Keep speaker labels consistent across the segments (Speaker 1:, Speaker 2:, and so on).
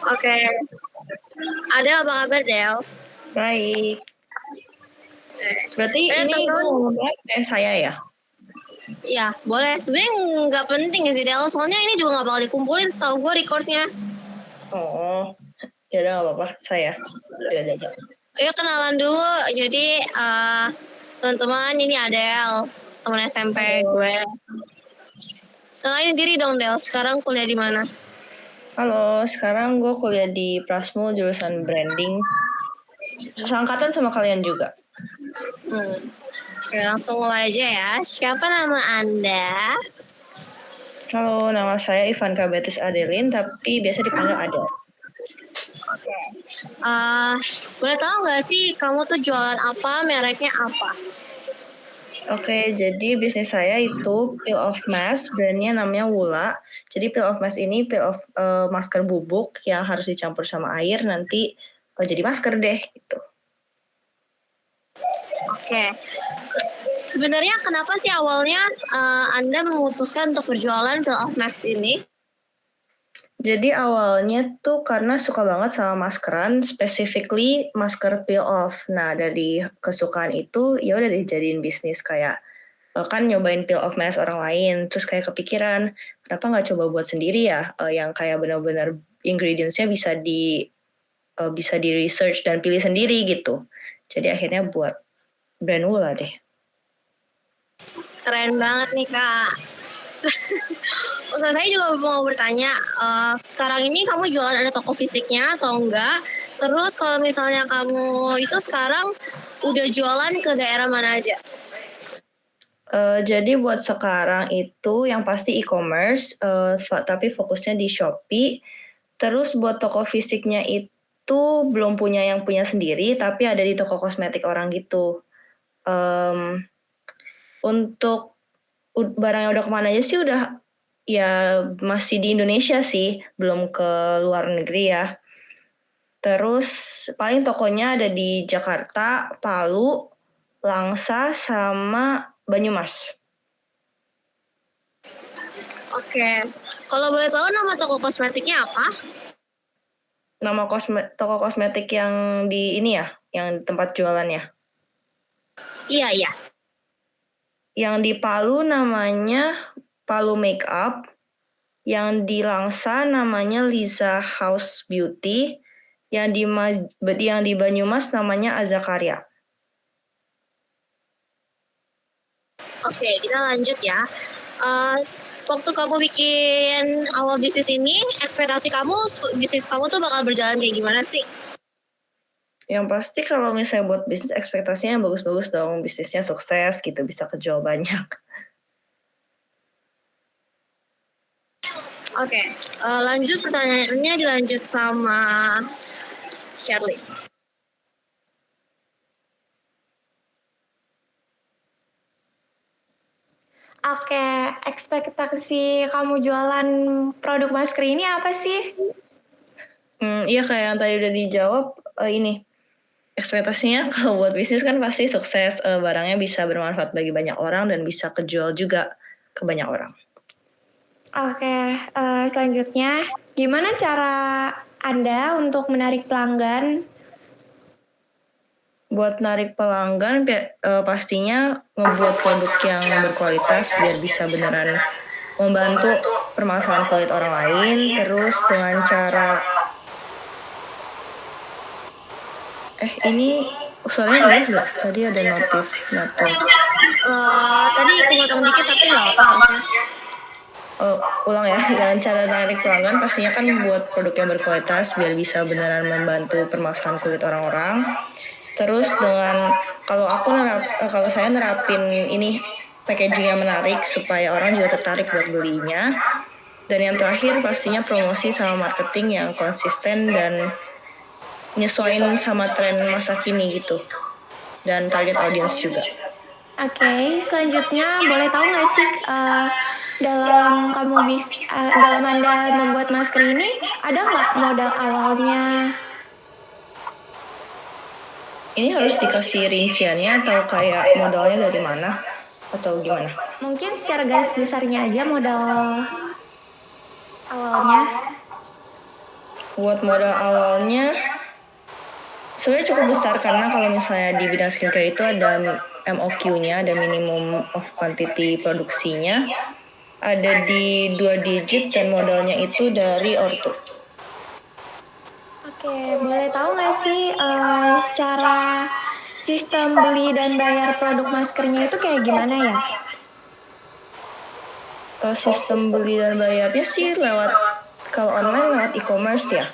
Speaker 1: Oke. Adel, apa kabar, Del?
Speaker 2: Baik. Berarti ini gue ngomongnya kayak saya ya?
Speaker 1: Ya, boleh. Sebenarnya nggak penting ya sih, Del. Soalnya ini juga nggak bakal dikumpulin setahu gue recordnya.
Speaker 2: Oh, ya udah nggak apa-apa. Saya. Jaga.
Speaker 1: Ayo kenalan dulu. Jadi, teman-teman, ini Adel, teman SMP gue. Kenalin diri dong, Del. Sekarang kuliah di mana?
Speaker 2: Halo, sekarang gue kuliah di Prasmul jurusan branding. Seangkatan sama kalian juga.
Speaker 1: Oke, langsung mulai aja ya. Siapa nama Anda?
Speaker 2: Halo, nama saya Ivanka Beatrice Adeline, tapi biasa dipanggil Adel.
Speaker 1: Oke. Boleh tahu nggak sih kamu tuh jualan apa, mereknya apa?
Speaker 2: Oke, jadi bisnis saya itu peel off mask, brandnya namanya Wula. Jadi peel off mask ini peel off masker bubuk yang harus dicampur sama air, nanti jadi masker deh gitu.
Speaker 1: Oke. Sebenarnya kenapa sih awalnya Anda memutuskan untuk berjualan peel off mask ini?
Speaker 2: Jadi awalnya tuh karena suka banget sama maskeran, specifically masker peel off. Nah, dari kesukaan itu ya udah dijadiin bisnis kayak kan nyobain peel off mask orang lain, terus kayak kepikiran kenapa nggak coba buat sendiri ya, yang kayak benar-benar ingredients-nya bisa di research dan pilih sendiri gitu. Jadi akhirnya buat brand Wula deh.
Speaker 1: Keren banget nih, Kak. Ustaz, saya juga mau bertanya, sekarang ini kamu jualan ada toko fisiknya atau enggak? Terus kalau misalnya kamu itu sekarang udah jualan ke daerah mana aja?
Speaker 2: Jadi buat sekarang itu yang pasti e-commerce, tapi fokusnya di Shopee. Terus buat toko fisiknya itu belum punya yang punya sendiri, tapi ada di toko kosmetik orang gitu. Untuk barang yang udah kemana aja sih udah ya masih di Indonesia sih, belum ke luar negeri ya. Terus paling tokonya ada di Jakarta, Palu, Langsa, sama Banyumas.
Speaker 1: Oke. Kalau boleh tahu nama toko kosmetiknya apa?
Speaker 2: Nama toko kosmetik yang di ini ya, yang tempat jualannya?
Speaker 1: Iya.
Speaker 2: Yang di Palu namanya Palu Makeup, yang di Langsa namanya Liza House Beauty, yang di Banyumas namanya Azakarya.
Speaker 1: Oke, kita lanjut ya. Waktu kamu bikin awal bisnis ini, ekspektasi kamu bisnis kamu tuh bakal berjalan kayak gimana sih?
Speaker 2: Yang pasti kalau misalnya buat bisnis ekspektasinya bagus-bagus dong, bisnisnya sukses gitu, bisa kejual banyak.
Speaker 1: Oke, lanjut pertanyaannya dilanjut sama Shirley.
Speaker 3: Oke, ekspektasi kamu jualan produk masker ini apa sih?
Speaker 2: Iya kayak yang tadi udah dijawab, ini ekspektasinya kalau buat bisnis kan pasti sukses, barangnya bisa bermanfaat bagi banyak orang dan bisa kejual juga ke banyak orang.
Speaker 3: Oke, selanjutnya gimana cara Anda untuk menarik pelanggan?
Speaker 2: Buat narik pelanggan pastinya ngebuat produk yang berkualitas biar bisa beneran membantu permasalahan kulit orang lain, terus dengan cara ini suaranya jelas nggak? Tadi ada notif network.
Speaker 1: Tadi kepotong dikit tapi nggak apa harusnya.
Speaker 2: Ulang ya, dengan cara narik pelanggan pastinya kan buat produk yang berkualitas biar bisa beneran membantu permasalahan kulit orang-orang. Terus dengan kalau saya nerapin ini packaging yang menarik supaya orang juga tertarik buat belinya. Dan yang terakhir pastinya promosi sama marketing yang konsisten dan nyesuaiin sama tren masa kini gitu. Dan target audience juga.
Speaker 3: Oke, selanjutnya boleh tahu nggak sih dalam Anda membuat masker ini ada nggak modal awalnya?
Speaker 2: Ini harus dikasih rinciannya atau kayak modalnya dari mana atau gimana?
Speaker 3: Mungkin secara garis besarnya aja modal. awalnya?
Speaker 2: Buat modal awalnya sebenarnya cukup besar karena kalau misalnya di bidang skincare itu ada MOQ-nya, ada minimum of quantity produksinya, ada di 2 digit dan modalnya itu dari ortu.
Speaker 3: Oke, boleh tahu nggak sih cara sistem beli dan bayar produk maskernya itu kayak gimana ya?
Speaker 2: Sistem beli dan bayarnya sih lewat, kalau online lewat e-commerce ya.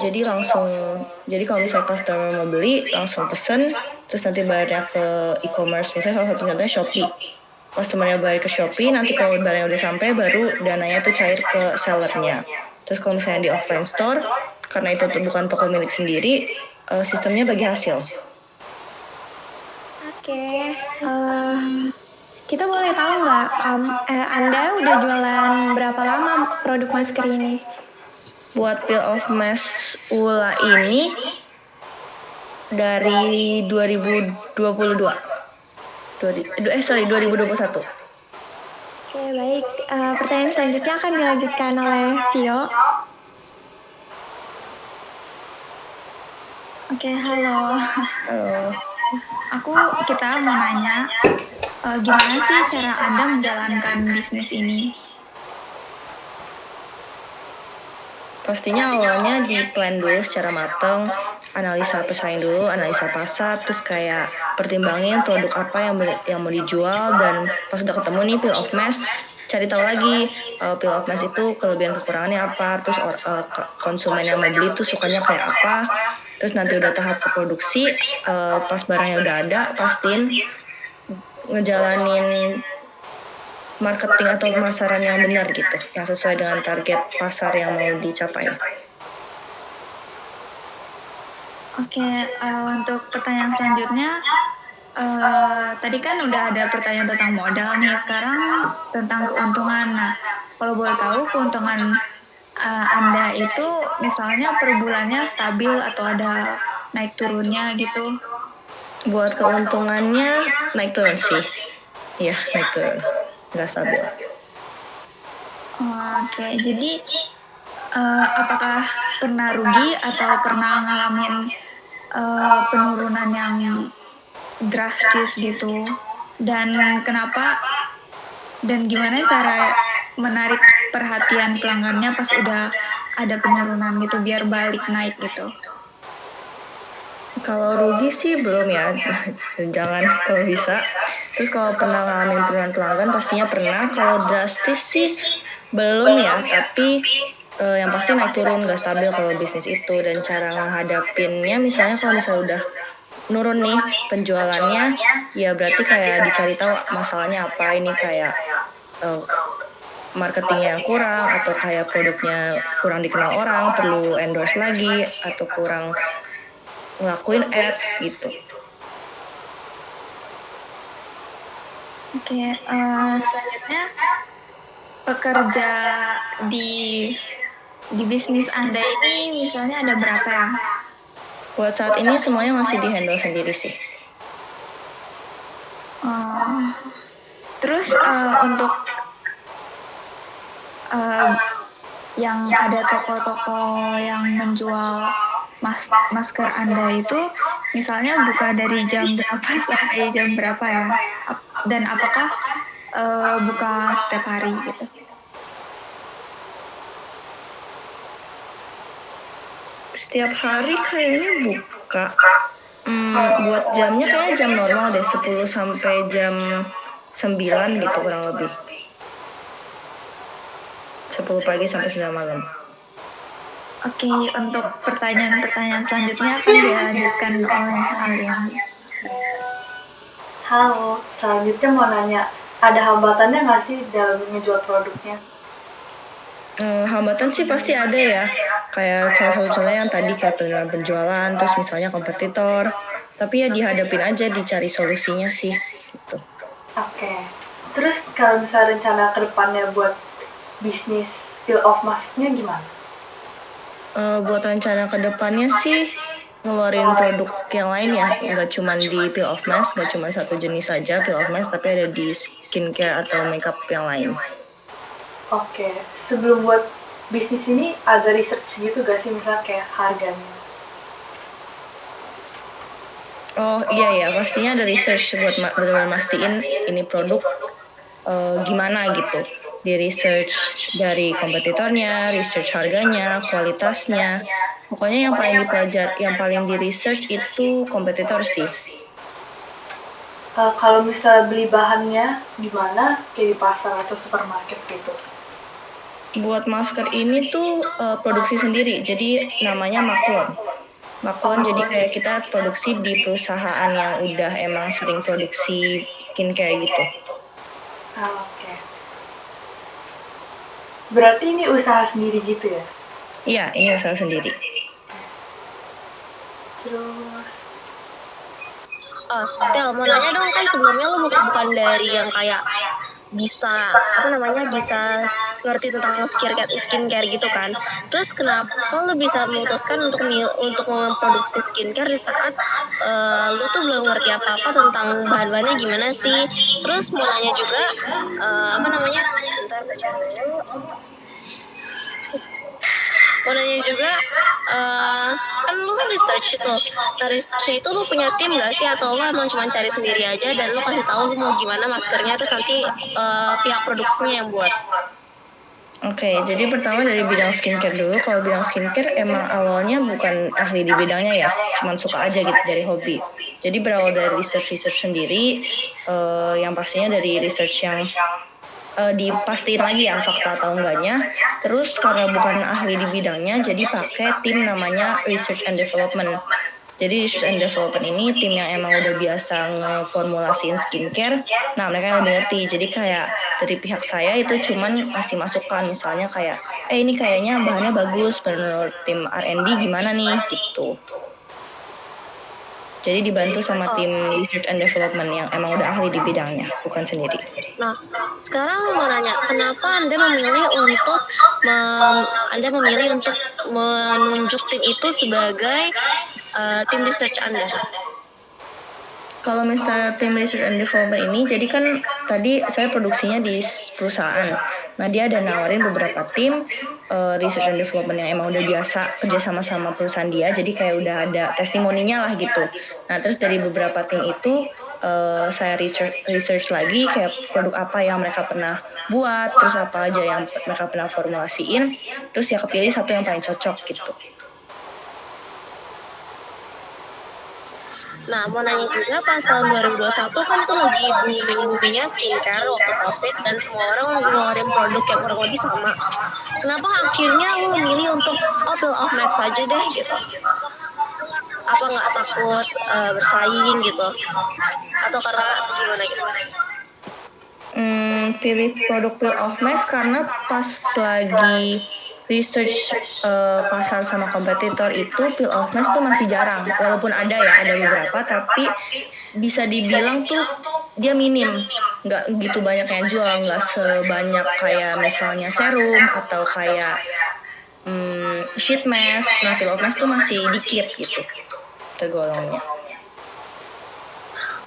Speaker 2: Jadi kalau misalnya customer mau beli langsung pesen, terus nanti bayarnya ke e-commerce. Misalnya salah satu contohnya Shopee. Customernya bayar ke Shopee, nanti kalau barangnya udah sampai baru dananya tuh cair ke sellernya. Terus kalau misalnya di offline store, karena itu tuh bukan toko milik sendiri, sistemnya bagi hasil.
Speaker 3: Oke, kita boleh tahu nggak Anda udah jualan berapa lama produk masker ini?
Speaker 2: Buat Peel Off Mask Ula ini dari 2022. 2021.
Speaker 3: Oke, baik. Pertanyaan selanjutnya akan dilanjutkan oleh Vio.
Speaker 4: Oke, halo.
Speaker 2: Halo.
Speaker 4: Kita mau nanya, gimana sih cara Anda menjalankan bisnis ini?
Speaker 2: Pastinya awalnya di plan dulu secara matang, analisa pesaing dulu, analisa pasar, terus kayak pertimbangin produk apa yang mau dijual, dan pas udah ketemu nih Peel Off Mask, cari tahu lagi Peel Off Mask itu kelebihan kekurangannya apa, terus konsumen yang mau beli tuh sukanya kayak apa, terus nanti udah tahap ke produksi, pas barangnya udah ada, pastiin ngejalanin marketing atau pemasaran yang benar gitu, yang sesuai dengan target pasar yang mau dicapai.
Speaker 4: Oke, untuk pertanyaan selanjutnya, tadi kan udah ada pertanyaan tentang modal nih, sekarang tentang keuntungan. Nah, kalau boleh tahu keuntungan Anda itu misalnya per bulannya stabil atau ada naik turunnya gitu?
Speaker 2: Buat keuntungannya naik turun sih. Iya, naik turun. Nggak stabil.
Speaker 4: Oke, jadi apakah pernah rugi atau pernah ngalamin penurunan yang drastis gitu? Dan kenapa? Dan gimana cara menarik perhatian pelanggannya pas udah ada penurunan gitu biar balik naik gitu?
Speaker 2: Kalau rugi sih belum ya, jangan kalau bisa. Terus kalau pernah ngalamin penurunan pelanggan pastinya pernah. Kalau drastis sih belum ya, tapi yang pasti naik turun, nggak stabil kalau bisnis itu. Dan cara menghadapinnya, misalnya kalau misalnya udah nurun nih penjualannya, ya berarti kayak dicari tahu masalahnya apa. Ini kayak marketingnya yang kurang, atau kayak produknya kurang dikenal orang, perlu endorse lagi, atau kurang ngelakuin ads gitu.
Speaker 4: Oke, selanjutnya pekerja di bisnis Anda ini misalnya ada berapa ya?
Speaker 2: Buat saat ini semuanya masih di-handle sendiri sih.
Speaker 4: Terus untuk yang ada toko-toko yang menjual masker Anda itu misalnya buka dari jam berapa sampai jam berapa ya? Dan apakah buka setiap hari gitu?
Speaker 2: Setiap hari kayaknya buka. Buat jamnya kayaknya jam normal deh, 10 sampai jam 9 gitu kurang lebih. 10 pagi sampai 9 malam.
Speaker 4: Oke, untuk pertanyaan-pertanyaan selanjutnya akan dilanjutkan oleh Alia.
Speaker 5: Halo, selanjutnya mau nanya, ada hambatannya nggak sih dalam menjual produknya?
Speaker 2: Hambatan sih pasti ada ya, kayak salah satu contohnya yang tadi kayak penurunan penjualan, terus misalnya kompetitor, tapi ya dihadapin aja, dicari solusinya sih gitu.
Speaker 5: Oke, terus kalau misalnya rencana ke depannya buat bisnis Peel Off Mask-nya gimana?
Speaker 2: Buat rencana ke depannya sih ngeluarin produk yang lain ya, nggak cuma di Peel Off Mask, nggak cuma satu jenis saja Peel Off Mask, tapi ada di skincare atau makeup yang lain.
Speaker 5: Oke, sebelum buat bisnis ini ada research gitu gak sih, misalnya kayak harganya?
Speaker 2: Oh iya ya, pastinya ada research buat benar-benar mastiin ini produk gimana gitu. Di research dari kompetitornya, research harganya, kualitasnya. Pokoknya yang paling yang paling di research itu kompetitor sih.
Speaker 5: Kalau misalnya beli bahannya gimana? Kayak di pasar atau supermarket gitu?
Speaker 2: Buat masker ini tuh produksi sendiri, jadi namanya Maklon. Maklon jadi kayak kita produksi di perusahaan yang udah emang sering produksi skincare gitu.
Speaker 5: Oke. Berarti ini usaha sendiri gitu ya?
Speaker 2: Iya, ini usaha sendiri.
Speaker 5: Terus,
Speaker 1: Stel, mau nanya dong, kan sebelumnya lo bukan dari yang kayak bisa bisa ngerti tentang skincare gitu kan. Terus kenapa lo bisa memutuskan untuk memproduksi skincare di saat lo tuh belum ngerti apa-apa tentang bahan-bahannya gimana sih? Terus mau nanya juga sebentar baca dulu. Mau nanya juga, kan lu kan research itu. Nah, research itu lu punya tim gak sih? Atau lu emang cuma cari sendiri aja dan lu kasih tahu lu mau gimana maskernya, terus nanti pihak produksinya yang buat?
Speaker 2: Oke, jadi pertama dari bidang skincare dulu. Kalau bidang skincare emang awalnya bukan ahli di bidangnya ya, cuman suka aja gitu dari hobi. Jadi berawal dari research sendiri, yang pastinya dari research yang dipastiin lagi ya fakta atau enggaknya. Terus karena bukan ahli di bidangnya, jadi pakai tim namanya Research and Development. Jadi Research and Development ini tim yang emang udah biasa ngeformulasiin skincare. Nah, mereka yang lebih ngerti. Jadi kayak dari pihak saya itu cuman ngasih masukan. Misalnya kayak, ini kayaknya bahannya bagus menurut tim R&D gimana nih gitu. Jadi dibantu sama tim Research and Development yang emang udah ahli di bidangnya, bukan sendiri.
Speaker 1: Nah, sekarang mau nanya, kenapa Anda memilih untuk menunjuk tim itu sebagai tim research Anda?
Speaker 2: Kalau misalnya tim Research and Development ini, jadi kan tadi saya produksinya di perusahaan. Nah, dia ada nawarin beberapa tim Research and Development yang emang udah biasa kerja sama perusahaan dia, jadi kayak udah ada testimoninya lah gitu. Nah, terus dari beberapa tim itu, saya research lagi kayak produk apa yang mereka pernah buat, terus apa aja yang mereka pernah formulasiin, terus ya kepilih satu yang paling cocok gitu.
Speaker 1: Nah, mau nanya juga, pas tahun 2021 kan itu lagi booming-boomingnya skincare waktu COVID, dan semua orang ngeluarin produk yang kurang lebih sama. Kenapa akhirnya lo memilih untuk Peel Off Max aja deh gitu? Apa nggak takut bersaing gitu? Atau karena gimana gitu?
Speaker 2: Pilih produk Peel Off Max karena pas lagi research pasar sama kompetitor itu Peel Off Max tuh masih jarang. Walaupun ada beberapa, tapi bisa dibilang tuh dia minim. Nggak gitu banyak yang jual, nggak sebanyak kayak misalnya serum atau kayak sheet mask. Nah, Peel Off Max tuh masih dikit gitu tergolongnya.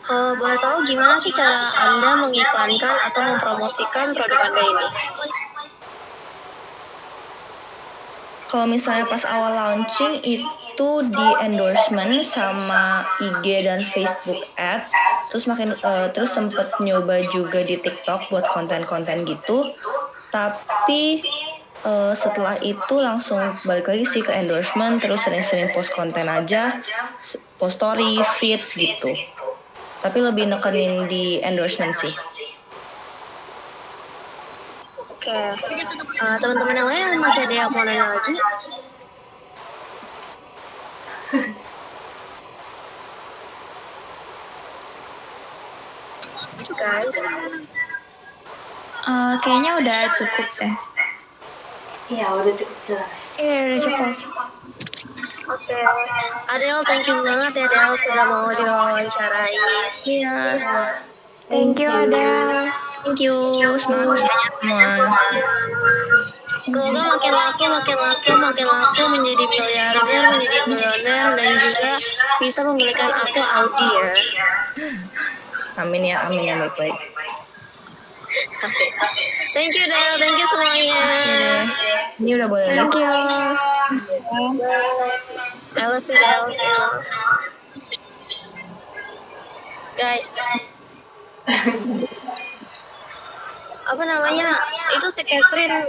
Speaker 1: Kalau boleh tahu gimana sih cara Anda mengiklankan atau mempromosikan produk Anda ini?
Speaker 2: Kalau misalnya pas awal launching itu di endorsement sama IG dan Facebook Ads, terus sempet nyoba juga di TikTok buat konten-konten gitu. Tapi setelah itu langsung balik lagi sih ke endorsement, terus sering-sering post konten aja, post story, feeds gitu. Tapi lebih nekenin di endorsement sih.
Speaker 1: Oke, teman-teman yang lain masih ada yang mau nanya lagi? Guys,
Speaker 4: Kayaknya udah cukup deh.
Speaker 5: iya udah cukup jelas.
Speaker 3: Iya, udah cukup.
Speaker 1: oke. Adel, thank you banget ya Adel sudah mau diwawancarai.
Speaker 3: Iya. Thank you, Ada.
Speaker 2: Thank you, semangat ya semua.
Speaker 1: Semoga makin laku menjadi miliarder, menjadi milioner, dan juga bisa membelikan aku Audi ya.
Speaker 2: Amin ya, baik-baik.
Speaker 1: Oke. Thank you Del, thank you semuanya.
Speaker 2: Oke deh. Ini udah boleh
Speaker 3: Thank
Speaker 2: lihat.
Speaker 3: you.
Speaker 1: I love you Del. Guys. Apa namanya? Itu si Catherine